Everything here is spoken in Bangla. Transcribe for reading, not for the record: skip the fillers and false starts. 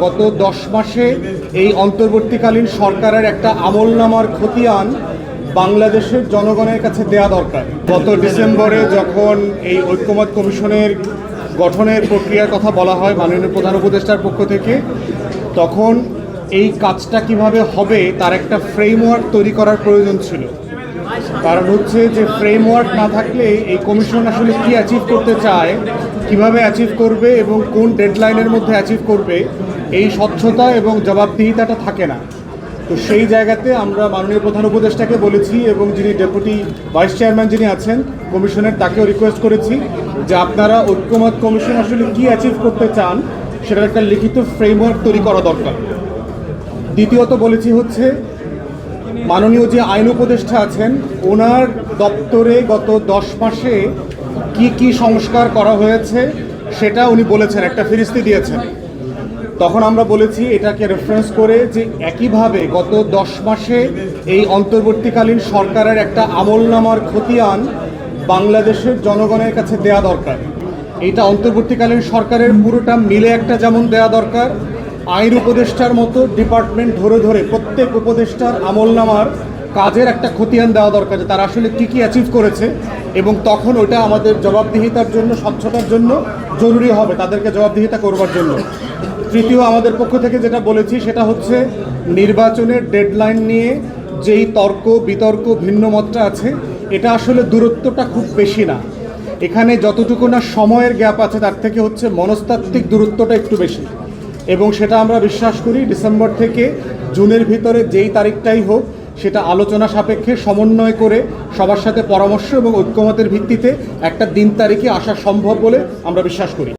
গত 10 মাসে এই অন্তর্বর্তীকালীন সরকারের একটা আমলনামার খতিয়ান বাংলাদেশের জনগণের কাছে দেয়া দরকার। গত ডিসেম্বরে যখন এই ঐক্যমত কমিশনের গঠনের প্রক্রিয়ার কথা বলা হয় মাননীয় প্রধান উপদেষ্টার পক্ষ থেকে, তখন এই কাজটা কিভাবে হবে তার একটা ফ্রেমওয়ার্ক তৈরি করার প্রয়োজন ছিল। কারণ হচ্ছে যে ফ্রেমওয়ার্ক না থাকলে এই কমিশন আসলে কি অ্যাচিভ করতে চায়, কিভাবে অ্যাচিভ করবে এবং কোন ডেডলাইনের মধ্যে অ্যাচিভ করবে, এই স্বচ্ছতা এবং জবাবদিহিতাটা থাকে না। তো সেই জায়গাতে আমরা মাননীয় প্রধান উপদেষ্টাকে বলেছি এবং যিনি ডেপুটি ভাইস চেয়ারম্যান যিনি আছেন কমিশনের, তাকেও রিকোয়েস্ট করেছি যে আপনারা ঐক্যমত কমিশন আসলে কি অ্যাচিভ করতে চান সেটার একটা লিখিত ফ্রেমওয়ার্ক তৈরি করা দরকার। দ্বিতীয়ত বলেছি হচ্ছে মাননীয় যে আইন উপদেষ্টা আছেন ওনার দপ্তরে গত 10 মাসে কি সংস্কার করা হয়েছে সেটা উনি বলেছেন, একটা ফিরিস্তি দিয়েছেন। তখন আমরা বলেছি এটাকে রেফারেন্স করে যে একইভাবে গত 10 মাসে এই অন্তর্বর্তীকালীন সরকারের একটা আমলনামার খতিয়ান বাংলাদেশের জনগণের কাছে দেয়া দরকার। এইটা অন্তর্বর্তীকালীন সরকারের পুরোটা মিলে একটা যেমন দেয়া দরকার, আইন উপদেষ্টার মতো ডিপার্টমেন্ট ধরে ধরে প্রত্যেক উপদেষ্টার আমলনামার কাজের একটা খতিয়ান দেওয়া দরকার যে তারা আসলে কী অ্যাচিভ করেছে, এবং তখন ওটা আমাদের জবাবদিহিতার জন্য, স্বচ্ছতার জন্য জরুরি হবে, তাদেরকে জবাবদিহিতা করবার জন্য। তৃতীয়, আমাদের পক্ষ থেকে যেটা বলেছি সেটা হচ্ছে নির্বাচনের ডেডলাইন নিয়ে যেই তর্ক বিতর্ক ভিন্ন মতটা আছে, এটা আসলে দূরত্বটা খুব বেশি না। এখানে যতটুকু না সময়ের গ্যাপ আছে তার থেকে হচ্ছে মনস্তাত্ত্বিক দূরত্বটা একটু বেশি, এবং সেটা আমরা বিশ্বাস করি ডিসেম্বর থেকে জুনের ভিতরে যেই তারিখটাই হোক সেটা আলোচনা সাপেক্ষে সমন্বয় করে সবার সাথে পরামর্শ এবং ঐক্যমতের ভিত্তিতে একটা দিন তারিখে আসা সম্ভব বলে আমরা বিশ্বাস করি।